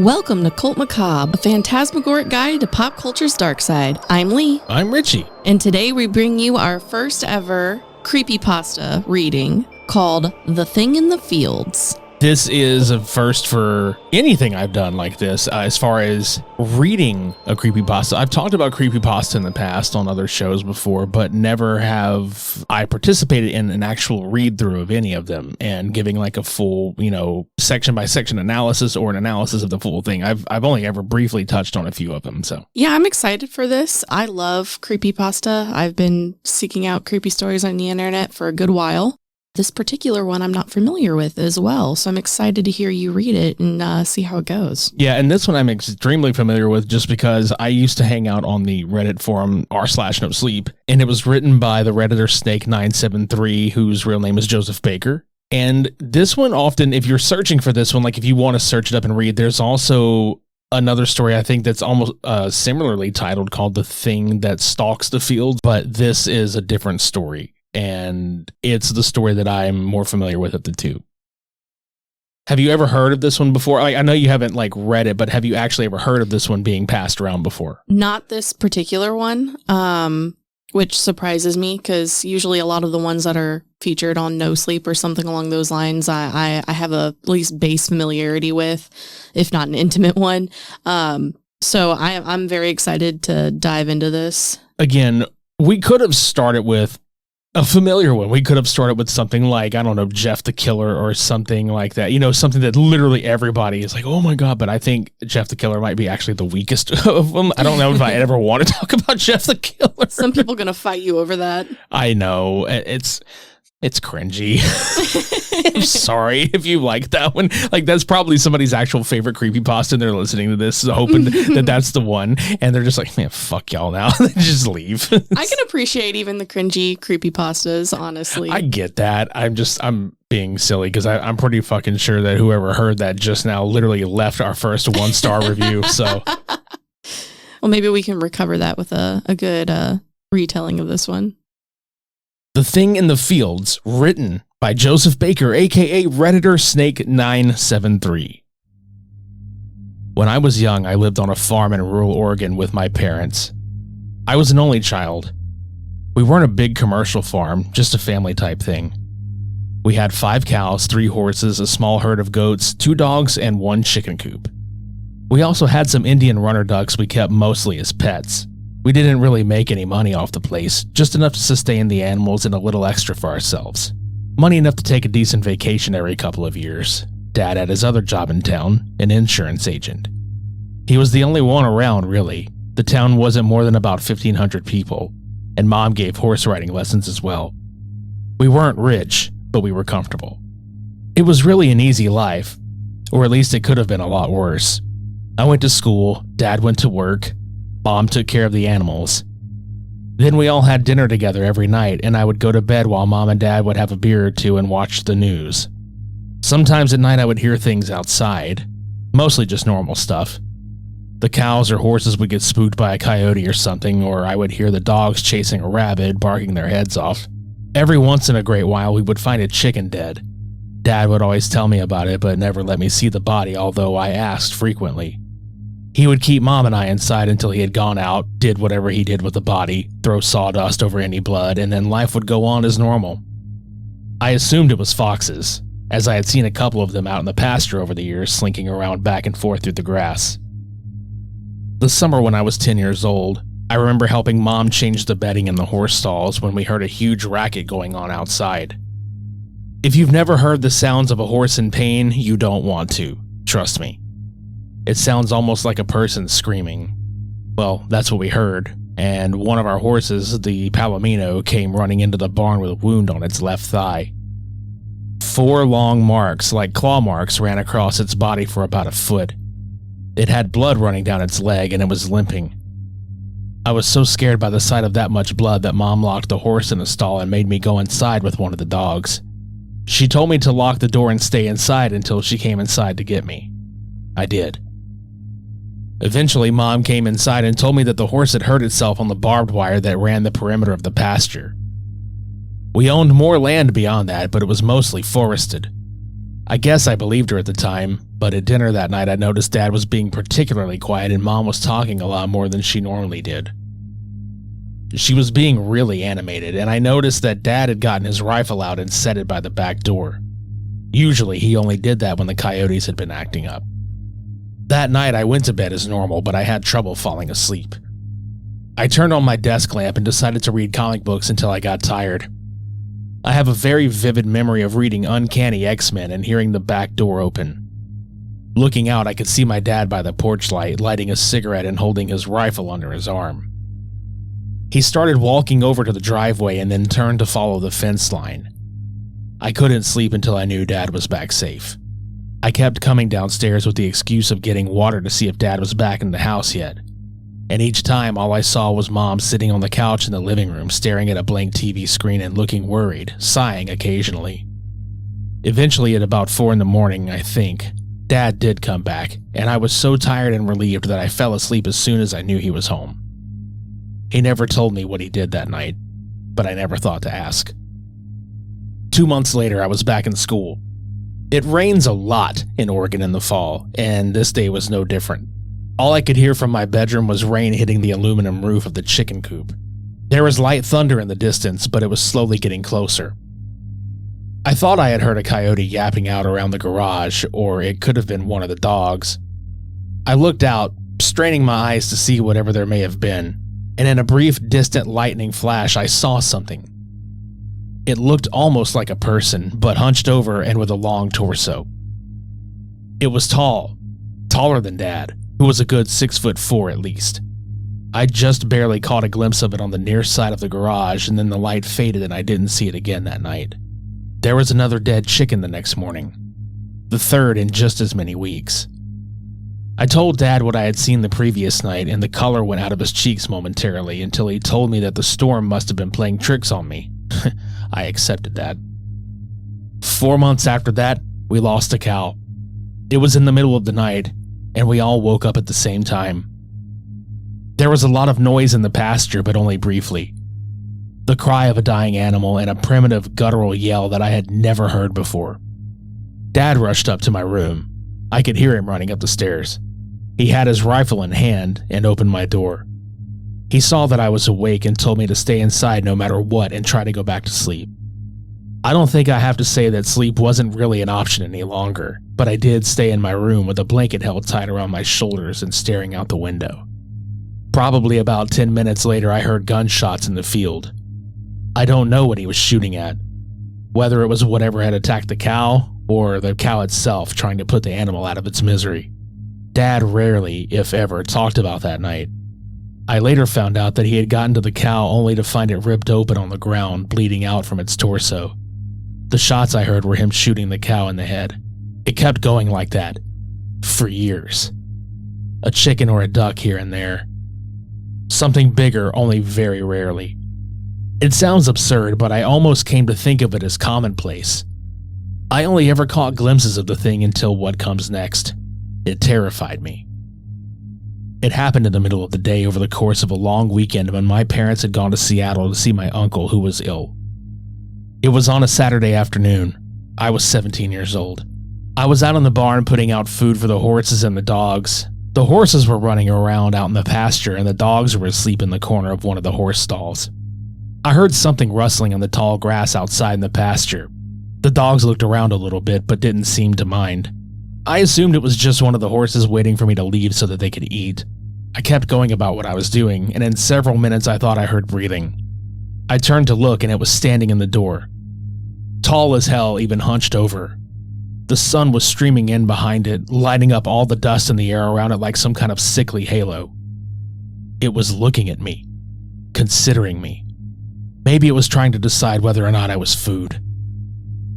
Welcome to Cult Macabre, a phantasmagoric guide to pop culture's dark side. I'm Lee. I'm Richie. And today we bring you our first ever creepypasta reading called The Thing in the Fields. This is a first for anything I've done like this, as far as reading a creepypasta. I've talked about creepypasta in the past on other shows before, but never have I participated in an actual read-through of any of them and giving like a full, section-by-section analysis or an analysis of the full thing. I've only ever briefly touched on a few of them, so. Yeah, I'm excited for this. I love creepypasta. I've been seeking out creepy stories on the internet for a good while. This particular one I'm not familiar with as well, so I'm excited to hear you read it and see how it goes. Yeah, and this one I'm extremely familiar with just because I used to hang out on the Reddit forum r/NoSleep, and it was written by the Redditor Snake973, whose real name is Joseph Baker. And this one often, if you're searching for this one, like if you want to search it up and read, there's also another story I think that's almost similarly titled called The Thing That Stalks the Fields, but this is a different story. And it's the story that I'm more familiar with of the two. Have you ever heard of this one before? I know you haven't read it, but have you actually ever heard of this one being passed around before? Not this particular one, which surprises me because usually a lot of the ones that are featured on No Sleep or something along those lines, I have at least base familiarity with, if not an intimate one. So I'm very excited to dive into this. Again, we could have started with a familiar one. We could have started with something like, I don't know, Jeff the Killer or something like that. Something that literally everybody is like, oh my God, but I think Jeff the Killer might be actually the weakest of them. I don't know if I ever want to talk about Jeff the Killer. Some people are going to fight you over that. I know. It's cringy. I'm sorry if you like that one. That's probably somebody's actual favorite creepypasta and they're listening to this hoping that that's the one. And they're just like, man, fuck y'all now. Just leave. I can appreciate even the cringy creepypastas, honestly. I get that. I'm being silly because I'm pretty fucking sure that whoever heard that just now literally left our first 1-star review. So, well, maybe we can recover that with a good retelling of this one. The Thing in the Fields, written by Joseph Baker, a.k.a. Redditor Snake973. When I was young, I lived on a farm in rural Oregon with my parents. I was an only child. We weren't a big commercial farm, just a family type thing. We had 5 cows, 3 horses, a small herd of goats, 2 dogs, and 1 chicken coop. We also had some Indian runner ducks we kept mostly as pets. We didn't really make any money off the place, just enough to sustain the animals and a little extra for ourselves. Money enough to take a decent vacation every couple of years. Dad had his other job in town, an insurance agent. He was the only one around, really. The town wasn't more than about 1,500 people, and Mom gave horse riding lessons as well. We weren't rich, but we were comfortable. It was really an easy life, or at least it could have been a lot worse. I went to school, Dad went to work, Mom took care of the animals. Then we all had dinner together every night, and I would go to bed while Mom and Dad would have a beer or two and watch the news. Sometimes at night I would hear things outside, mostly just normal stuff. The cows or horses would get spooked by a coyote or something, or I would hear the dogs chasing a rabbit, barking their heads off. Every once in a great while we would find a chicken dead. Dad would always tell me about it, but never let me see the body, although I asked frequently. He would keep Mom and I inside until he had gone out, did whatever he did with the body, throw sawdust over any blood, and then life would go on as normal. I assumed it was foxes, as I had seen a couple of them out in the pasture over the years, slinking around back and forth through the grass. The summer when I was 10 years old, I remember helping Mom change the bedding in the horse stalls when we heard a huge racket going on outside. If you've never heard the sounds of a horse in pain, you don't want to, trust me. It sounds almost like a person screaming. Well, that's what we heard, and one of our horses, the Palomino, came running into the barn with a wound on its left thigh. 4 long marks, like claw marks, ran across its body for about a foot. It had blood running down its leg, and it was limping. I was so scared by the sight of that much blood that Mom locked the horse in a stall and made me go inside with one of the dogs. She told me to lock the door and stay inside until she came inside to get me. I did. Eventually, Mom came inside and told me that the horse had hurt itself on the barbed wire that ran the perimeter of the pasture. We owned more land beyond that, but it was mostly forested. I guess I believed her at the time, But at dinner that night, I noticed Dad was being particularly quiet and Mom was talking a lot more than she normally did. She was being really animated, and I noticed that Dad had gotten his rifle out and set it by the back door. Usually, he only did that when the coyotes had been acting up. That night, I went to bed as normal, but I had trouble falling asleep. I turned on my desk lamp and decided to read comic books until I got tired. I have a very vivid memory of reading Uncanny X-Men and hearing the back door open. Looking out, I could see my dad by the porch light, lighting a cigarette and holding his rifle under his arm. He started walking over to the driveway and then turned to follow the fence line. I couldn't sleep until I knew Dad was back safe. I kept coming downstairs with the excuse of getting water to see if Dad was back in the house yet. And each time, all I saw was Mom sitting on the couch in the living room, staring at a blank TV screen and looking worried, sighing occasionally. Eventually, at about 4 a.m, I think, Dad did come back, and I was so tired and relieved that I fell asleep as soon as I knew he was home. He never told me what he did that night, but I never thought to ask. 2 months later, I was back in school. It rains a lot in Oregon in the fall, and this day was no different. All I could hear from my bedroom was rain hitting the aluminum roof of the chicken coop. There was light thunder in the distance, but it was slowly getting closer. I thought I had heard a coyote yapping out around the garage, or it could have been one of the dogs. I looked out, straining my eyes to see whatever there may have been, and in a brief, distant lightning flash, I saw something. It looked almost like a person, but hunched over and with a long torso. It was tall, taller than Dad, who was a good 6'4" at least. I just barely caught a glimpse of it on the near side of the garage, and then the light faded and I didn't see it again that night. There was another dead chicken the next morning, the third in just as many weeks. I told Dad what I had seen the previous night, and the color went out of his cheeks momentarily until he told me that the storm must have been playing tricks on me. I accepted that. 4 months after that, we lost a cow. It was in the middle of the night, and we all woke up at the same time. There was a lot of noise in the pasture, but only briefly. The cry of a dying animal and a primitive guttural yell that I had never heard before. Dad rushed up to my room. I could hear him running up the stairs. He had his rifle in hand and opened my door. He saw that I was awake and told me to stay inside no matter what and try to go back to sleep. I don't think I have to say that sleep wasn't really an option any longer, but I did stay in my room with a blanket held tight around my shoulders and staring out the window. Probably about 10 minutes later, I heard gunshots in the field. I don't know what he was shooting at, whether it was whatever had attacked the cow or the cow itself trying to put the animal out of its misery. Dad rarely, if ever, talked about that night. I later found out that he had gotten to the cow only to find it ripped open on the ground, bleeding out from its torso. The shots I heard were him shooting the cow in the head. It kept going like that, for years. A chicken or a duck here and there. Something bigger only very rarely. It sounds absurd, but I almost came to think of it as commonplace. I only ever caught glimpses of the thing until what comes next. It terrified me. It happened in the middle of the day over the course of a long weekend when my parents had gone to Seattle to see my uncle who was ill. It was on a Saturday afternoon. I was 17 years old. I was out in the barn putting out food for the horses and the dogs. The horses were running around out in the pasture and the dogs were asleep in the corner of one of the horse stalls. I heard something rustling on the tall grass outside in the pasture. The dogs looked around a little bit but didn't seem to mind. I assumed it was just one of the horses waiting for me to leave so that they could eat. I kept going about what I was doing, and in several minutes I thought I heard breathing. I turned to look and it was standing in the door. Tall as hell, even hunched over. The sun was streaming in behind it, lighting up all the dust in the air around it like some kind of sickly halo. It was looking at me, considering me. Maybe it was trying to decide whether or not I was food.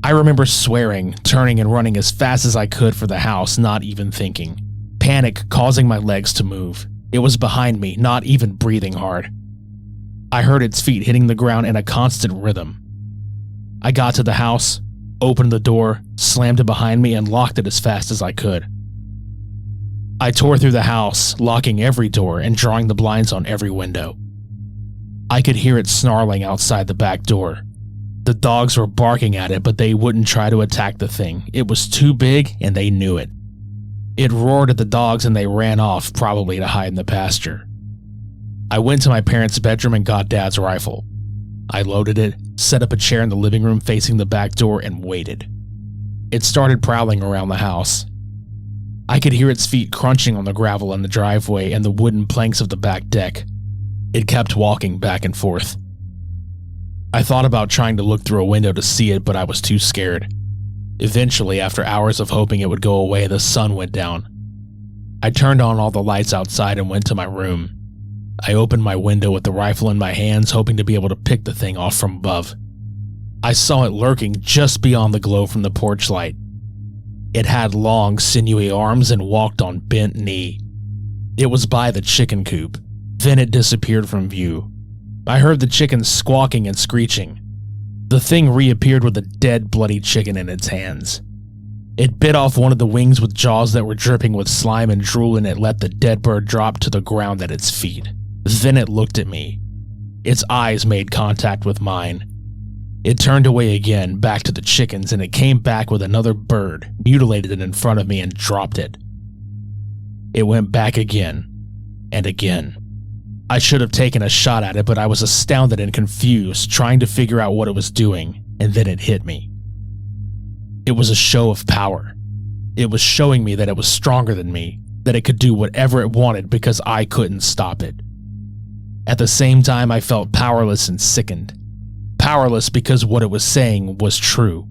I remember swearing, turning and running as fast as I could for the house, not even thinking. Panic causing my legs to move. It was behind me, not even breathing hard. I heard its feet hitting the ground in a constant rhythm. I got to the house, opened the door, slammed it behind me, and locked it as fast as I could. I tore through the house, locking every door and drawing the blinds on every window. I could hear it snarling outside the back door. The dogs were barking at it, but they wouldn't try to attack the thing. It was too big, and they knew it. It roared at the dogs and they ran off, probably to hide in the pasture. I went to my parents' bedroom and got Dad's rifle. I loaded it, set up a chair in the living room facing the back door, and waited. It started prowling around the house. I could hear its feet crunching on the gravel in the driveway and the wooden planks of the back deck. It kept walking back and forth. I thought about trying to look through a window to see it, but I was too scared. Eventually, after hours of hoping it would go away, the sun went down. I turned on all the lights outside and went to my room. I opened my window with the rifle in my hands, hoping to be able to pick the thing off from above. I saw it lurking just beyond the glow from the porch light. It had long, sinewy arms and walked on bent knee. It was by the chicken coop. Then it disappeared from view. I heard the chickens squawking and screeching. The thing reappeared with a dead, bloody chicken in its hands. It bit off one of the wings with jaws that were dripping with slime and drool, and it let the dead bird drop to the ground at its feet. Then it looked at me. Its eyes made contact with mine. It turned away again, back to the chickens, and it came back with another bird, mutilated it in front of me, and dropped it. It went back again, and again. I should have taken a shot at it, but I was astounded and confused, trying to figure out what it was doing, and then it hit me. It was a show of power. It was showing me that it was stronger than me, that it could do whatever it wanted because I couldn't stop it. At the same time, I felt powerless and sickened. Powerless because what it was saying was true.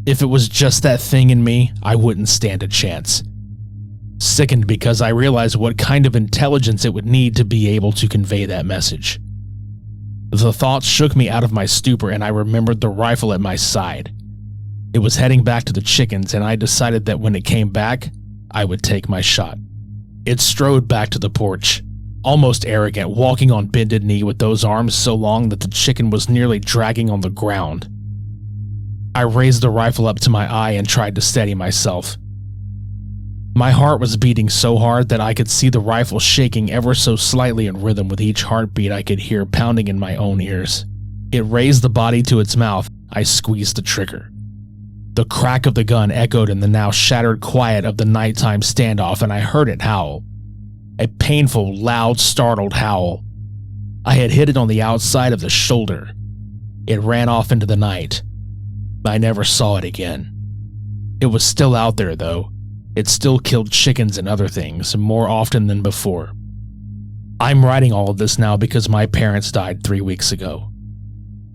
If it was just that thing in me, I wouldn't stand a chance. Sickened because I realized what kind of intelligence it would need to be able to convey that message. The thoughts shook me out of my stupor, and I remembered the rifle at my side. It was heading back to the chickens, and I decided that when it came back, I would take my shot. It strode back to the porch, almost arrogant, walking on bended knee with those arms so long that the chicken was nearly dragging on the ground. I raised the rifle up to my eye and tried to steady myself. My heart was beating so hard that I could see the rifle shaking ever so slightly in rhythm with each heartbeat I could hear pounding in my own ears. It raised the body to its mouth. I squeezed the trigger. The crack of the gun echoed in the now shattered quiet of the nighttime standoff, and I heard it howl. A painful, loud, startled howl. I had hit it on the outside of the shoulder. It ran off into the night. I never saw it again. It was still out there, though. It still killed chickens and other things, more often than before. I'm writing all of this now because my parents died 3 weeks ago.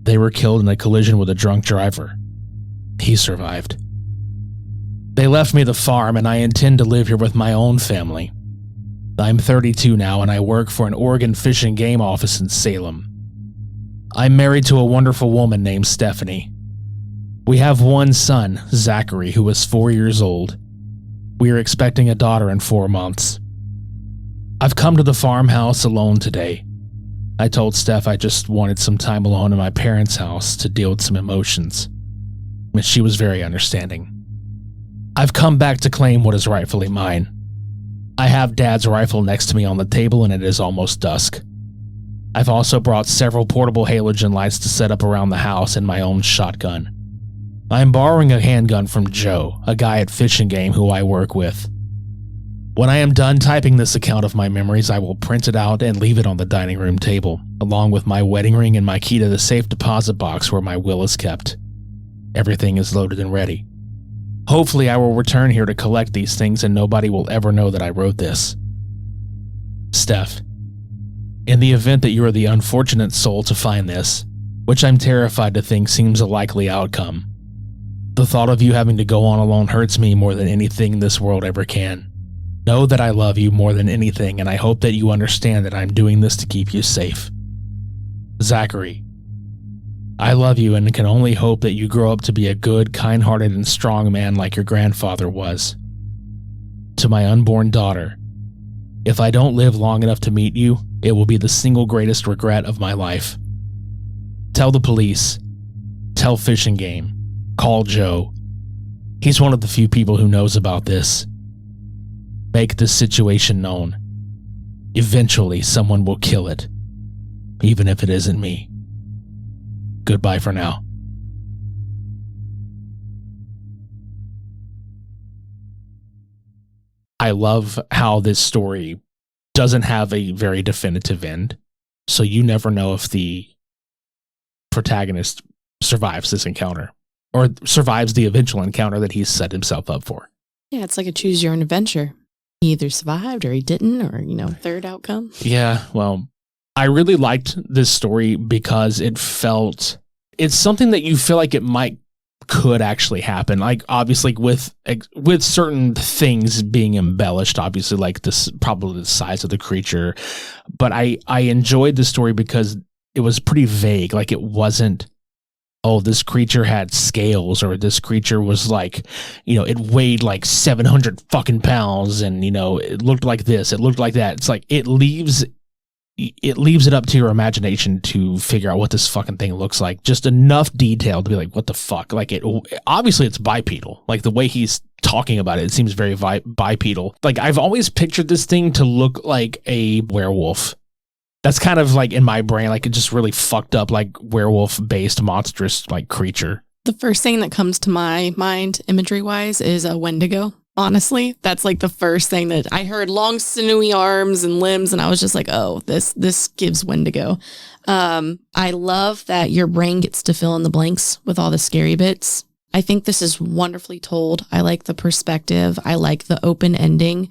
They were killed in a collision with a drunk driver. He survived. They left me the farm, and I intend to live here with my own family. I'm 32 now, and I work for an Oregon Fish and Game office in Salem. I'm married to a wonderful woman named Stephanie. We have one son, Zachary, who is 4 years old. We are expecting a daughter in 4 months. I've come to the farmhouse alone today. I told Steph I just wanted some time alone in my parents' house to deal with some emotions, and she was very understanding. I've come back to claim what is rightfully mine. I have Dad's rifle next to me on the table, and it is almost dusk. I've also brought several portable halogen lights to set up around the house and my own shotgun. I am borrowing a handgun from Joe, a guy at Fish and Game who I work with. When I am done typing this account of my memories, I will print it out and leave it on the dining room table, along with my wedding ring and my key to the safe deposit box where my will is kept. Everything is loaded and ready. Hopefully I will return here to collect these things and nobody will ever know that I wrote this. Steph, in the event that you are the unfortunate soul to find this, which I'm terrified to think seems a likely outcome, the thought of you having to go on alone hurts me more than anything this world ever can. Know that I love you more than anything, and I hope that you understand that I'm doing this to keep you safe. Zachary, I love you and can only hope that you grow up to be a good, kind-hearted, and strong man like your grandfather was. To my unborn daughter, if I don't live long enough to meet you, it will be the single greatest regret of my life. Tell the police. Tell Fish and Game. Call Joe. He's one of the few people who knows about this. Make this situation known. Eventually, someone will kill it, even if it isn't me. Goodbye for now. I love how this story doesn't have a very definitive end. So you never know if the protagonist survives this encounter or survives the eventual encounter that he's set himself up for. Yeah, it's like a choose your own adventure. He either survived or he didn't, or, third outcome. Yeah, well, I really liked this story because it's something that you feel like could actually happen. Like, obviously with certain things being embellished, obviously, like this, probably the size of the creature. But I enjoyed the story because it was pretty vague. Like, it wasn't, oh, this creature had scales, or this creature was like, it weighed like 700 fucking pounds, and, it looked like this, it looked like that. It's like, it leaves it up to your imagination to figure out what this fucking thing looks like. Just enough detail to be like, what the fuck? Like, obviously it's bipedal. Like, the way he's talking about it seems very bipedal. Like, I've always pictured this thing to look like a werewolf. That's kind of like in my brain, like, it just really fucked up, like, werewolf-based monstrous, like, creature. The first thing that comes to my mind, imagery-wise, is a Wendigo. Honestly, that's like the first thing that I heard. Long, sinewy arms and limbs, and I was just like, oh, this gives Wendigo. I love that your brain gets to fill in the blanks with all the scary bits. I think this is wonderfully told. I like the perspective. I like the open ending.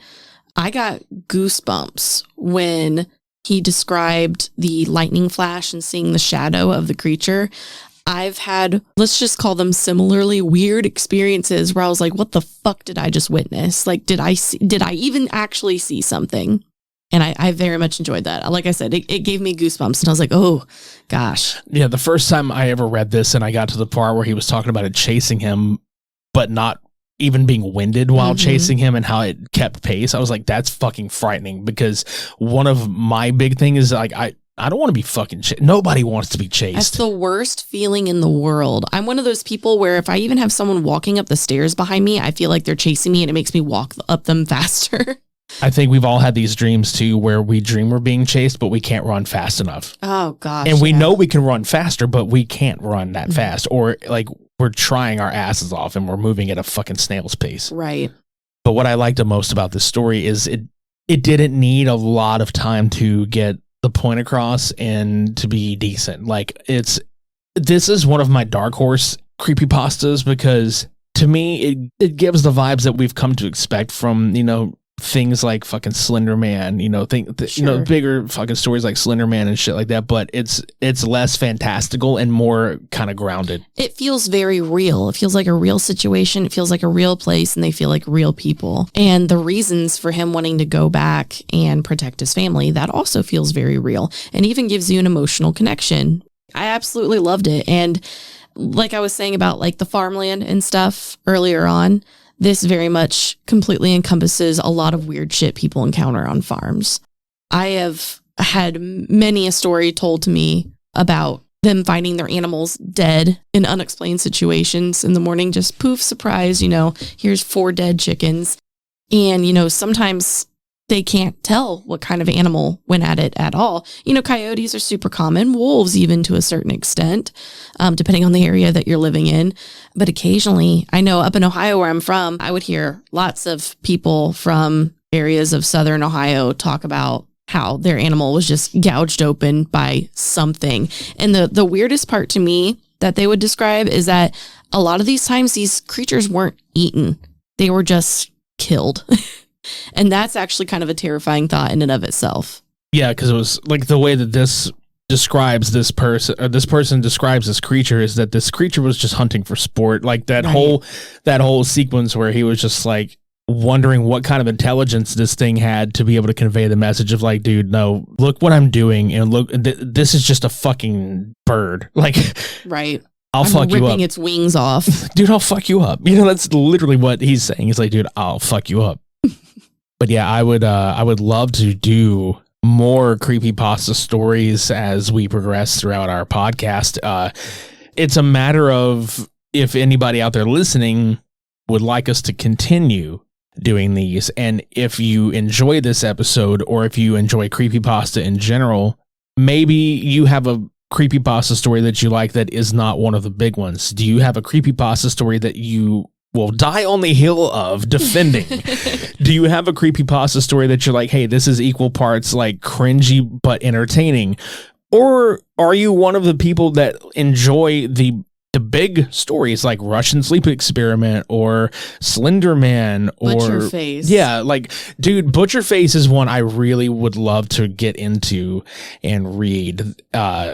I got goosebumps when he described the lightning flash and seeing the shadow of the creature. I've had, let's just call them similarly weird experiences where I was like, what the fuck did I just witness? Like, did I even actually see something? And I very much enjoyed that. Like I said, it gave me goosebumps, and I was like, oh gosh. Yeah. The first time I ever read this and I got to the part where he was talking about it chasing him, but not even being winded while chasing him, and how it kept pace, I was like, that's fucking frightening, because one of my big thing is like, I don't want to be fucking chased. Nobody wants to be chased. That's the worst feeling in the world. I'm one of those people where if I even have someone walking up the stairs behind me, I feel like they're chasing me, and it makes me walk up them faster. I think we've all had these dreams too, where we dream we're being chased, but we can't run fast enough. Oh gosh. And we know we can run faster, but we can't run that fast. Or like, we're trying our asses off and we're moving at a fucking snail's pace. Right. But what I liked the most about this story is it didn't need a lot of time to get the point across and to be decent. Like, this is one of my dark horse creepypastas, because to me it gives the vibes that we've come to expect from, things like fucking Slender Man, sure. Bigger fucking stories like Slender Man and shit like that, but it's less fantastical and more kind of grounded. It feels very real. It feels like a real situation. It feels like a real place, and they feel like real people. And the reasons for him wanting to go back and protect his family, that also feels very real, and even gives you an emotional connection. I absolutely loved it. And like I was saying about like the farmland and stuff earlier on, this very much completely encompasses a lot of weird shit people encounter on farms. I have had many a story told to me about them finding their animals dead in unexplained situations in the morning. Just poof, surprise, here's 4 dead chickens. And, sometimes they can't tell what kind of animal went at it at all. Coyotes are super common, wolves even to a certain extent, depending on the area that you're living in. But occasionally, I know up in Ohio where I'm from, I would hear lots of people from areas of southern Ohio talk about how their animal was just gouged open by something. And the weirdest part to me that they would describe is that a lot of these times these creatures weren't eaten. They were just killed. And that's actually kind of a terrifying thought in and of itself. Yeah, because it was like the way that this describes this person, or this person describes this creature, is that this creature was just hunting for sport. Like that whole sequence where he was just like wondering what kind of intelligence this thing had to be able to convey the message of like, dude, no, look what I'm doing, and look, this is just a fucking bird. Like, right. I'm fuck you up. Ripping its wings off. Dude, I'll fuck you up. That's literally what he's saying. He's like, dude, I'll fuck you up. But yeah, I would love to do more creepypasta stories as we progress throughout our podcast. It's a matter of if anybody out there listening would like us to continue doing these. And if you enjoy this episode, or if you enjoy creepypasta in general, maybe you have a creepypasta story that you like that is not one of the big ones. Do you have a creepypasta story that you will die on the hill of defending. Do you have a creepypasta story that you're like, hey, this is equal parts like cringy but entertaining? Or are you one of the people that enjoy the big stories like Russian Sleep Experiment or Slender Man or Butcherface? Yeah, like, dude, Butcherface is one I really would love to get into and read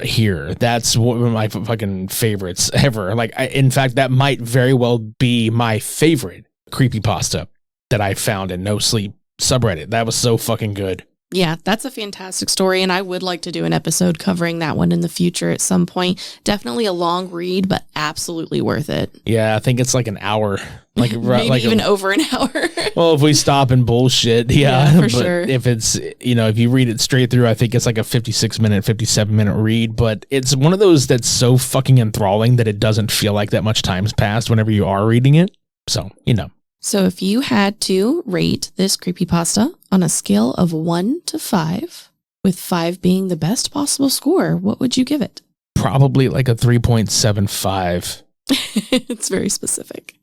here. That's one of my fucking favorites ever. Like, in fact, that might very well be my favorite creepypasta that I found in No Sleep subreddit. That was so fucking good. Yeah, that's a fantastic story, and I would like to do an episode covering that one in the future at some point. Definitely a long read, but absolutely worth it. Yeah, I think it's like an hour. Like maybe like even over an hour. Well, if we stop and bullshit, yeah, for but sure. If it's, if you read it straight through, I think it's like a 57-minute read, but it's one of those that's so fucking enthralling that it doesn't feel like that much time's passed whenever you are reading it. So, So if you had to rate this creepypasta on a scale of 1 to 5, with 5 being the best possible score, what would you give it? Probably like a 3.75. It's very specific.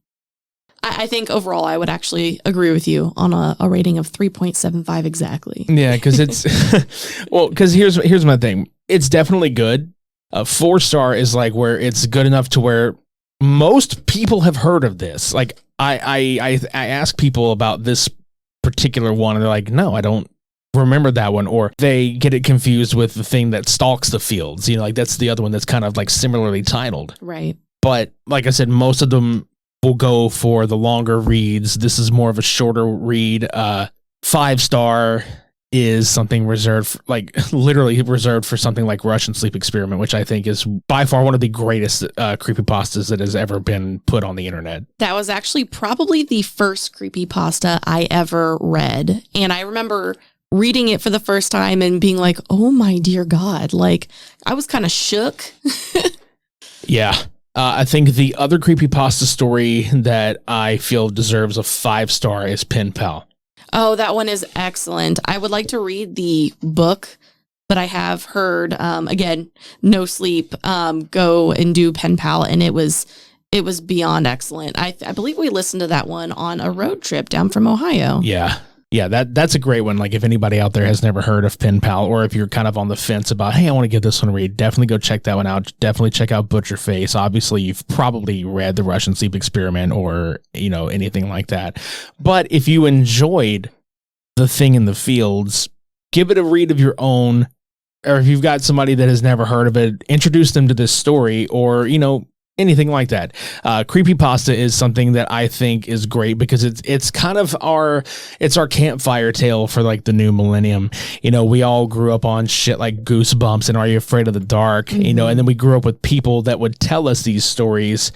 I think overall I would actually agree with you on a rating of 3.75 exactly. Yeah, because it's, because here's my thing. It's definitely good. A 4-star is like where it's good enough to where most people have heard of this. Like, I ask people about this particular one, and they're like, no, I don't remember that one. Or they get it confused with the thing that stalks the fields. Like that's the other one that's kind of like similarly titled. Right. But like I said, most of them will go for the longer reads. This is more of a shorter read. 5-star is something reserved, literally reserved for something like Russian Sleep Experiment, which I think is by far one of the greatest creepypastas that has ever been put on the internet. That was actually probably the first creepypasta I ever read. And I remember reading it for the first time and being like, oh my dear God, like I was kind of shook. Yeah. I think the other creepypasta story that I feel deserves a 5-star is Pen Pal. Oh, that one is excellent. I would like to read the book, but I have heard, again, No Sleep, go and do Pen Pal, and it was beyond excellent. I believe we listened to that one on a road trip down from Ohio. Yeah, that's a great one. Like, if anybody out there has never heard of Pen Pal, or if you're kind of on the fence about, hey, I want to give this one a read, definitely go check that one out. Definitely check out Butcherface. Obviously, you've probably read the Russian Sleep Experiment or, anything like that. But if you enjoyed The Thing in the Fields, give it a read of your own. Or if you've got somebody that has never heard of it, introduce them to this story, or, anything like that. Creepypasta is something that I think is great because it's kind of our campfire tale for like the new millennium. We all grew up on shit like Goosebumps and Are You Afraid of the Dark? Mm-hmm. And then we grew up with people that would tell us these stories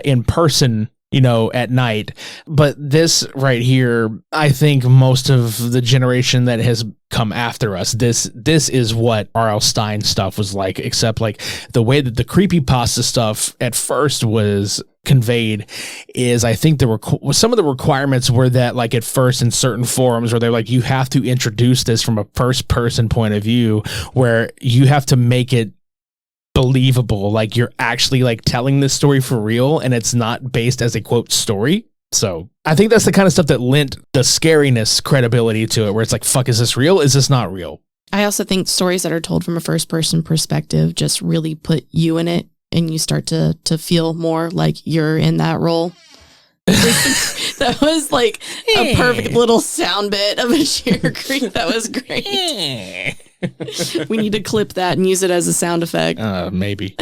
in person, at night. But this right here, I think most of the generation that has come after us, this is what R.L. Stine stuff was like, except like the way that the creepypasta stuff at first was conveyed is, I think some of the requirements were that, like, at first in certain forums where they're like, you have to introduce this from a first person point of view, where you have to make it believable, like you're actually like telling this story for real and it's not based as a quote story. So I think that's the kind of stuff that lent the scariness credibility to it, where it's like, fuck, is this real? Is this not real? I also think stories that are told from a first person perspective just really put you in it, and you start to feel more like you're in that role. That was like a perfect little sound bit of a sheer creep. That was great. We need to clip that and use it as a sound effect. Maybe.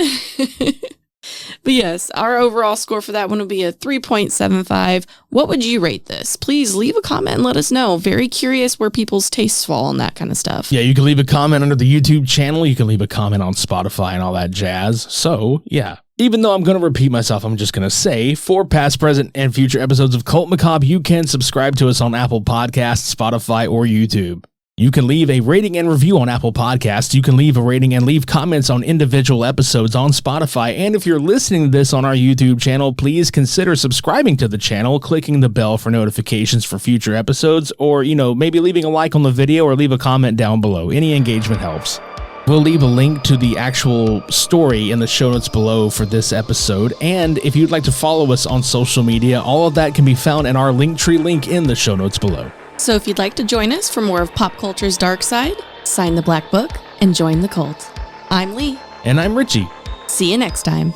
But yes, our overall score for that one would be a 3.75. What would you rate this? Please leave a comment and let us know. Very curious where people's tastes fall on that kind of stuff. Yeah, you can leave a comment under the YouTube channel. You can leave a comment on Spotify and all that jazz. So, yeah. Even though I'm going to repeat myself, I'm just going to say, for past, present, and future episodes of Cult Macabre, you can subscribe to us on Apple Podcasts, Spotify, or YouTube. You can leave a rating and review on Apple Podcasts. You can leave a rating and leave comments on individual episodes on Spotify. And if you're listening to this on our YouTube channel, please consider subscribing to the channel, clicking the bell for notifications for future episodes, or, maybe leaving a like on the video or leave a comment down below. Any engagement helps. We'll leave a link to the actual story in the show notes below for this episode, and if you'd like to follow us on social media, all of that can be found in our Linktree link in the show notes below. So if you'd like to join us for more of pop culture's dark side, sign the Black Book and join the cult. I'm Lee. And I'm Richie. See you next time.